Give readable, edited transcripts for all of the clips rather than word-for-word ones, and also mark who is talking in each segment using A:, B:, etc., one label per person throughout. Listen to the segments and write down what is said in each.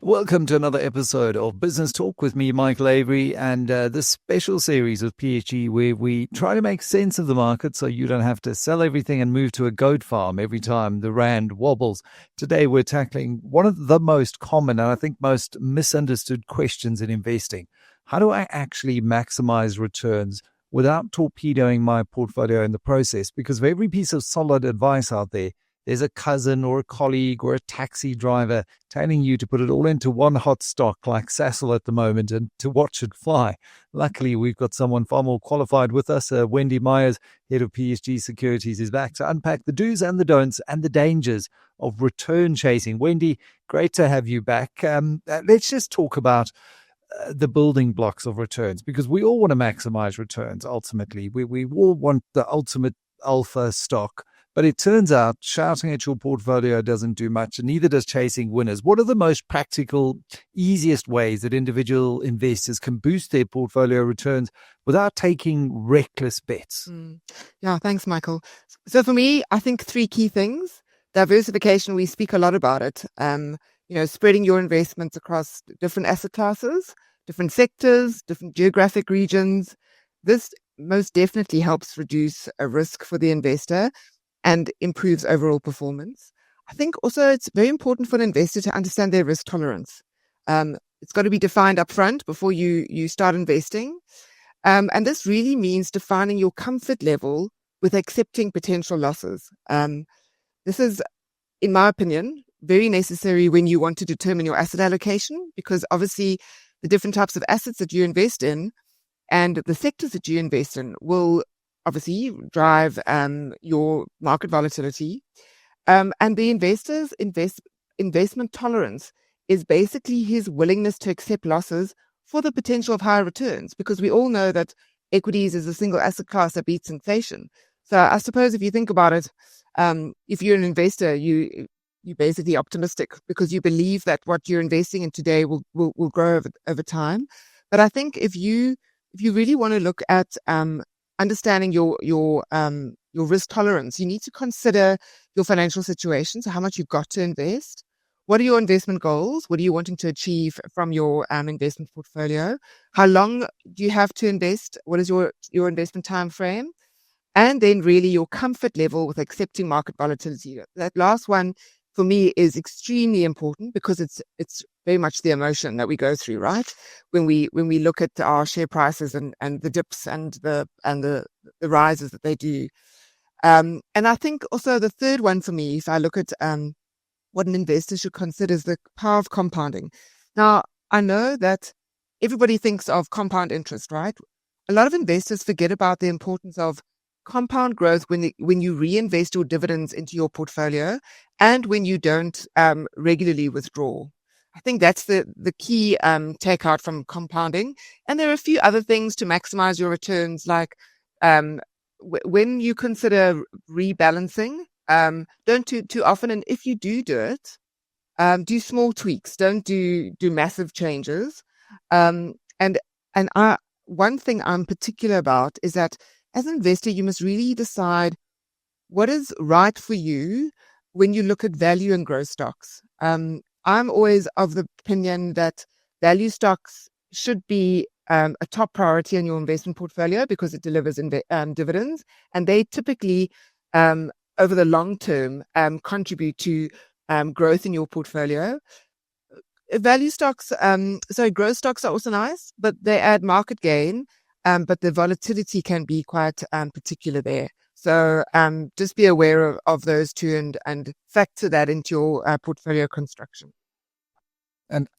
A: Welcome to another episode of Business Talk with me, Michael Avery, and this special series of PSG where we try to make sense of the market so you don't have to sell everything and move to a goat farm every time the rand wobbles. Today we're tackling one of the most common and I think most misunderstood questions in investing. How do I actually maximize returns without torpedoing my portfolio in the process? Because for every piece of solid advice out there, there's a cousin or a colleague or a taxi driver telling you to put it all into one hot stock like Sasol at the moment and to watch it fly. Luckily, we've got someone far more qualified with us. Wendy Myers, Head of PSG Securities, is back to unpack the do's and the don'ts and the dangers of return chasing. Wendy, great to have you back. Let's just talk about the building blocks of returns, because we all want to maximize returns ultimately. We all want the ultimate alpha stock. But it turns out shouting at your portfolio doesn't do much, and neither does chasing winners. What are the most practical, easiest ways that individual investors can boost their portfolio returns without taking reckless bets?
B: Yeah, thanks, Michael. So for me, I think three key things. Diversification, we speak a lot about it. Spreading your investments across different asset classes, different sectors, different geographic regions. This most definitely helps reduce a risk for the investor and improves overall performance. I think also it's very important for an investor to understand their risk tolerance. It's got to be defined upfront before you start investing. And this really means defining your comfort level with accepting potential losses. This is, in my opinion, very necessary when you want to determine your asset allocation, because obviously the different types of assets that you invest in and the sectors that you invest in will obviously drive your market volatility. And the investor's investment tolerance is basically his willingness to accept losses for the potential of higher returns, because we all know that equities is a single asset class that beats inflation. So I suppose if you think about it, if you're an investor, you're basically optimistic because you believe that what you're investing in today will grow over time. But I think if you really want to look at understanding your risk tolerance, you need to consider your financial situation. So how much you've got to invest. What are your investment goals? What are you wanting to achieve from your investment portfolio? How long do you have to invest? What is your investment time frame? And then really your comfort level with accepting market volatility. That last one for me is extremely important because it's very much the emotion that we go through, right? When we look at our share prices and the dips and the rises that they do. And I think also the third one for me, if I look at what an investor should consider, is the power of compounding. Now, I know that everybody thinks of compound interest, right? A lot of investors forget about the importance of compound growth when you reinvest your dividends into your portfolio and when you don't regularly withdraw. I think that's the key takeout from compounding. And there are a few other things to maximize your returns, like when you consider rebalancing, don't too often. And if you do it, do small tweaks. Don't do massive changes. One thing I'm particular about is that as an investor, you must really decide what is right for you when you look at value and growth stocks. I'm always of the opinion that value stocks should be a top priority in your investment portfolio because it delivers dividends, and they typically, over the long term, contribute to growth in your portfolio. Growth stocks are also nice, but they add market gain. But the volatility can be quite particular there. So just be aware of those two and factor that into your portfolio construction.
A: And,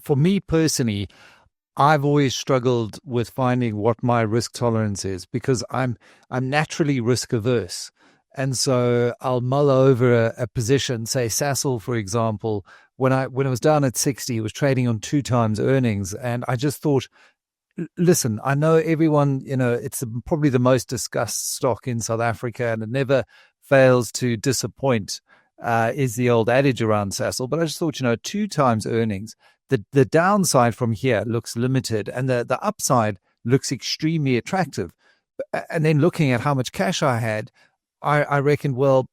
A: for me personally, I've always struggled with finding what my risk tolerance is because I'm naturally risk averse. And so I'll mull over a position, say Sasol, for example, when it was down at 60, it was trading on 2 times earnings. And I just thought, listen, I know everyone, it's probably the most discussed stock in South Africa and it never fails to disappoint, is the old adage around Sasol. But I just thought, 2 times earnings, the downside from here looks limited and the upside looks extremely attractive. and then looking at how much cash I had, I reckoned, well,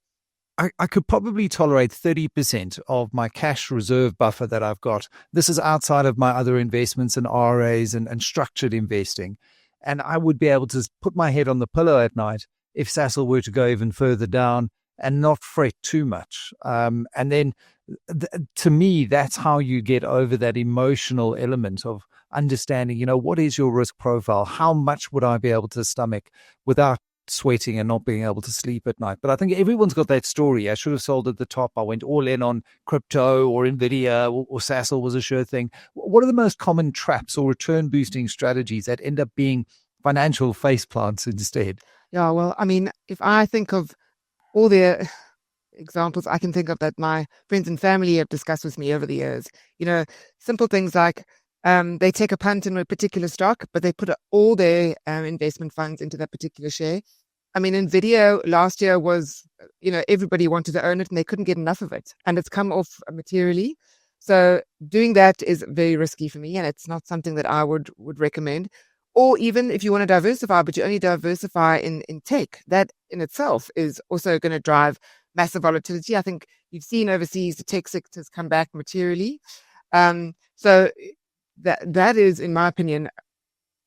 A: I could probably tolerate 30% of my cash reserve buffer that I've got. This is outside of my other investments and RAs and structured investing. And I would be able to put my head on the pillow at night if Sassel were to go even further down and not fret too much. And then to me, that's how you get over that emotional element of understanding, what is your risk profile? How much would I be able to stomach without sweating and not being able to sleep at night? But I think everyone's got that story. I should have sold at the top. I went all in on crypto or Nvidia or Sassel was a sure thing. What are the most common traps or return boosting strategies that end up being financial faceplants instead?
B: Yeah, well, I mean, if I think of all the examples I can think of that my friends and family have discussed with me over the years, simple things like they take a punt in a particular stock, but they put all their investment funds into that particular share. I mean, Nvidia last year was, everybody wanted to own it and they couldn't get enough of it. And it's come off materially. So doing that is very risky for me. And it's not something that I would recommend. Or even if you want to diversify, but you only diversify in tech, that in itself is also going to drive massive volatility. I think you've seen overseas the tech sectors come back materially. So that is, in my opinion,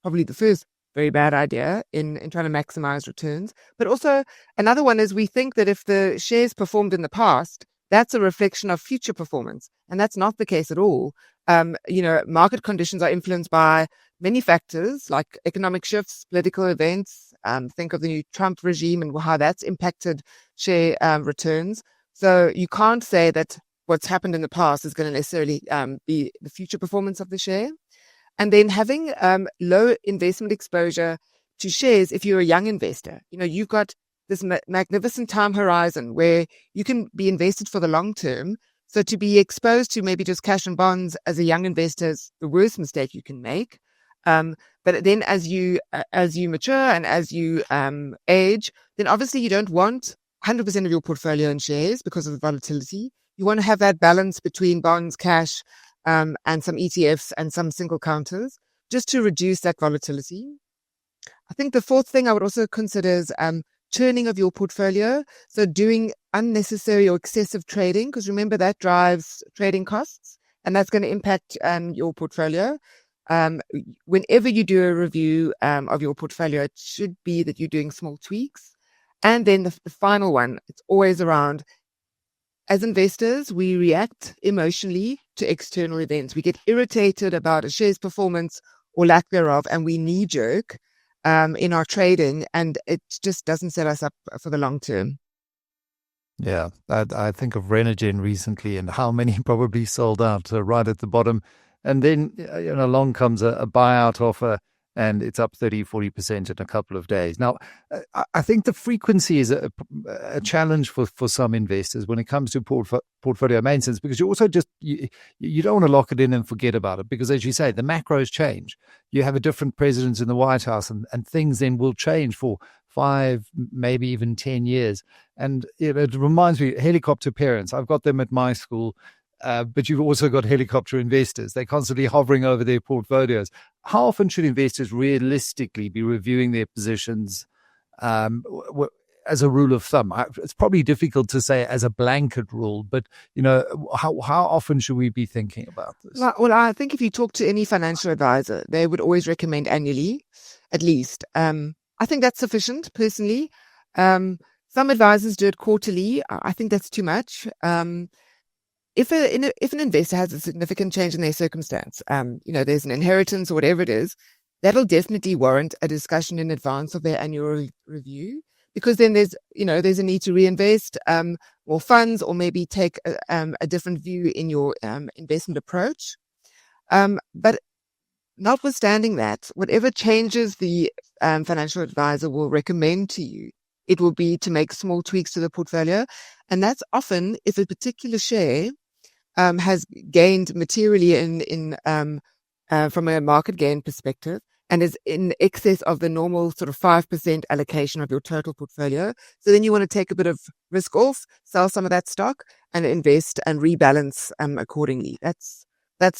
B: probably the first very bad idea in trying to maximize returns. But also another one is we think that if the shares performed in the past, that's a reflection of future performance. And that's not the case at all. Market conditions are influenced by many factors like economic shifts, political events. Think of the new Trump regime and how that's impacted share returns. So you can't say that what's happened in the past is going to necessarily be the future performance of the share. And then having low investment exposure to shares if you're a young investor. You've got this magnificent time horizon where you can be invested for the long term. So to be exposed to maybe just cash and bonds as a young investor is the worst mistake you can make. But then as you mature and as you age, then obviously you don't want 100% of your portfolio in shares because of the volatility. You want to have that balance between bonds, cash, and some ETFs and some single counters just to reduce that volatility. I think the fourth thing I would also consider is churning of your portfolio. So doing unnecessary or excessive trading, because remember that drives trading costs and that's going to impact your portfolio. Whenever you do a review of your portfolio, it should be that you're doing small tweaks. And then the final one, it's always around, as investors, we react emotionally to external events. We get irritated about a share's performance or lack thereof, and we knee-jerk in our trading, and it just doesn't set us up for the long term.
A: Yeah, I think of Renogen recently and how many probably sold out right at the bottom. And then along comes a buyout offer and it's up 30-40% in a couple of days. Now, I think the frequency is a challenge for some investors when it comes to portfolio maintenance, because you also you don't want to lock it in and forget about it, because as you say, the macros change. You have a different president in the White House and things then will change for 5, maybe even 10 years. And it reminds me, helicopter parents, I've got them at my school. But you've also got helicopter investors. They're constantly hovering over their portfolios. How often should investors realistically be reviewing their positions as a rule of thumb? It's probably difficult to say as a blanket rule, but how often should we be thinking about this?
B: Well, I think if you talk to any financial advisor, they would always recommend annually, at least. I think that's sufficient, personally. Some advisors do it quarterly. I think that's too much. If an investor has a significant change in their circumstance, there's an inheritance or whatever it is, that'll definitely warrant a discussion in advance of their annual review, because then there's a need to reinvest more funds or maybe take a different view in your investment approach. But notwithstanding that, whatever changes the financial advisor will recommend to you, it will be to make small tweaks to the portfolio. And that's often if a particular share has gained materially from a market gain perspective and is in excess of the normal sort of 5% allocation of your total portfolio. So then you want to take a bit of risk off, sell some of that stock and invest and rebalance accordingly. That's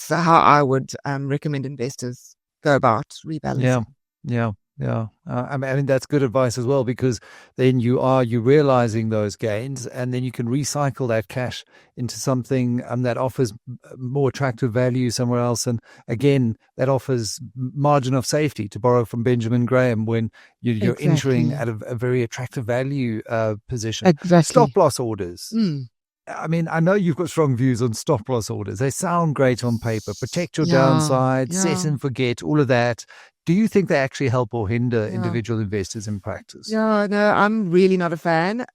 B: how I would recommend investors go about rebalancing.
A: Yeah. Yeah, I mean that's good advice as well, because then you realizing those gains, and then you can recycle that cash into something that offers more attractive value somewhere else, and again that offers margin of safety, to borrow from Benjamin Graham, when you're entering
B: Exactly.
A: at a very attractive value position. Stop
B: Exactly.
A: loss orders.
B: Mm.
A: I mean, I know you've got strong views on stop loss orders. They sound great on paper. Protect your
B: Yeah.
A: downside, set
B: Yeah.
A: and forget, all of that. Do you think they actually help or hinder
B: Yeah.
A: individual investors in practice?
B: Yeah. No, I'm really not a fan.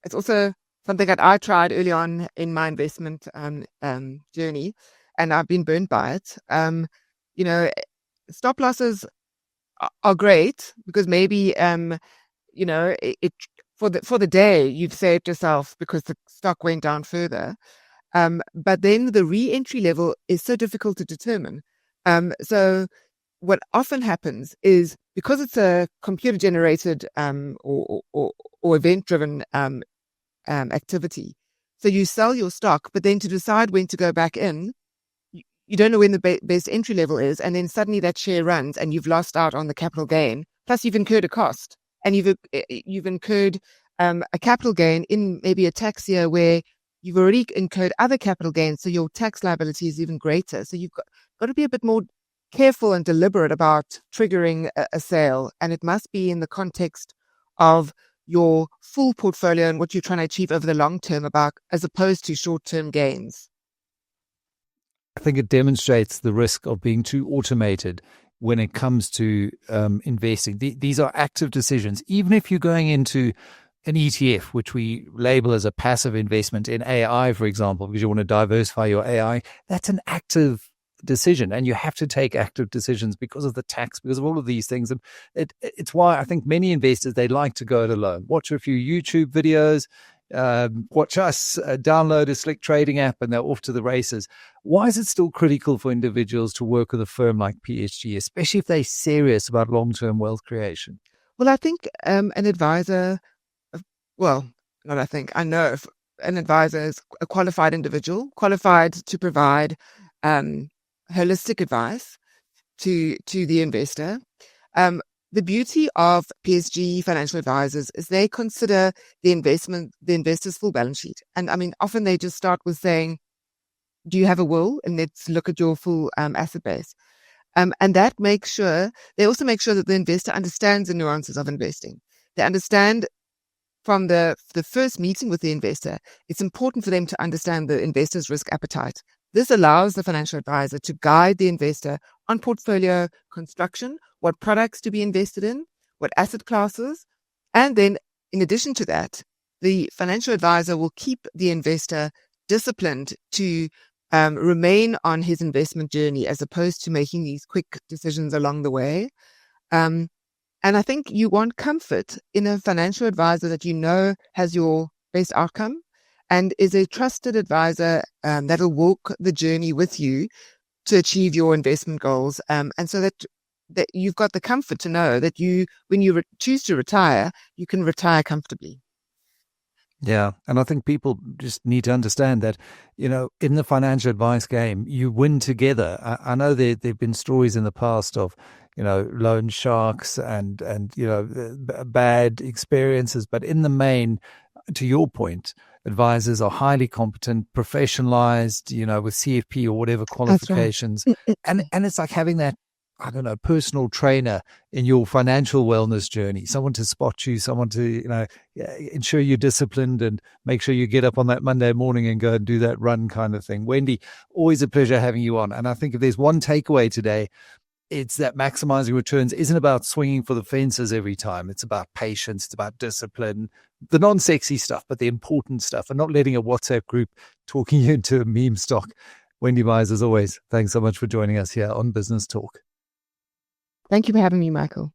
B: It's also something that I tried early on in my investment journey, and I've been burnt by it. You know, stop losses are great because maybe it for the day you've saved yourself because the stock went down further. But then the re-entry level is so difficult to determine. So what often happens is, because it's a computer generated or event driven activity, so you sell your stock, but then to decide when to go back in, you don't know when the best entry level is, and then suddenly that share runs and you've lost out on the capital gain. Plus, you've incurred a cost, and you've incurred a capital gain in maybe a tax year where you've already incurred other capital gains, so your tax liability is even greater. So you've got to be a bit more careful and deliberate about triggering a sale, and it must be in the context of your full portfolio and what you're trying to achieve over the long term, about as opposed to short term gains.
A: I think it demonstrates the risk of being too automated when it comes to investing. These are active decisions. Even if you're going into an ETF, which we label as a passive investment in AI, for example, because you want to diversify your AI, that's an active decision, and you have to take active decisions because of the tax, because of all of these things. And it's why I think many investors, they like to go it alone. Watch a few YouTube videos, watch us, download a slick trading app, and they're off to the races. Why is it still critical for individuals to work with a firm like PSG, especially if they're serious about long-term wealth creation?
B: Well, I think an advisor, well, not I think, I know an advisor is a qualified individual, qualified to provide holistic advice to the investor. The beauty of PSG financial advisors is they consider the investor's full balance sheet. And I mean, often they just start with saying, do you have a will? And let's look at your full asset base. And that makes sure, they also make sure that the investor understands the nuances of investing. They understand from the first meeting with the investor, it's important for them to understand the investor's risk appetite. This allows the financial advisor to guide the investor on portfolio construction, what products to be invested in, what asset classes. And then, in addition to that, the financial advisor will keep the investor disciplined to remain on his investment journey, as opposed to making these quick decisions along the way. And I think you want comfort in a financial advisor that you know has your best outcome and is a trusted advisor that'll walk the journey with you to achieve your investment goals. And so that you've got the comfort to know that when you choose to retire, you can retire comfortably.
A: Yeah. And I think people just need to understand that, in the financial advice game, you win together. I know there've been stories in the past of, loan sharks and bad experiences. But in the main, to your point, advisors are highly competent, professionalized, with CFP or whatever
B: That's right.
A: qualifications. And it's like having that, I don't know, personal trainer in your financial wellness journey, someone to spot you, someone to, ensure you're disciplined and make sure you get up on that Monday morning and go and do that run kind of thing. Wendy, always a pleasure having you on. And I think if there's one takeaway today, it's that maximizing returns isn't about swinging for the fences every time. It's about patience. It's about discipline, the non-sexy stuff, but the important stuff, and not letting a WhatsApp group talking you into a meme stock. Wendy Myers, as always, thanks so much for joining us here on Business Talk.
B: Thank you for having me, Michael.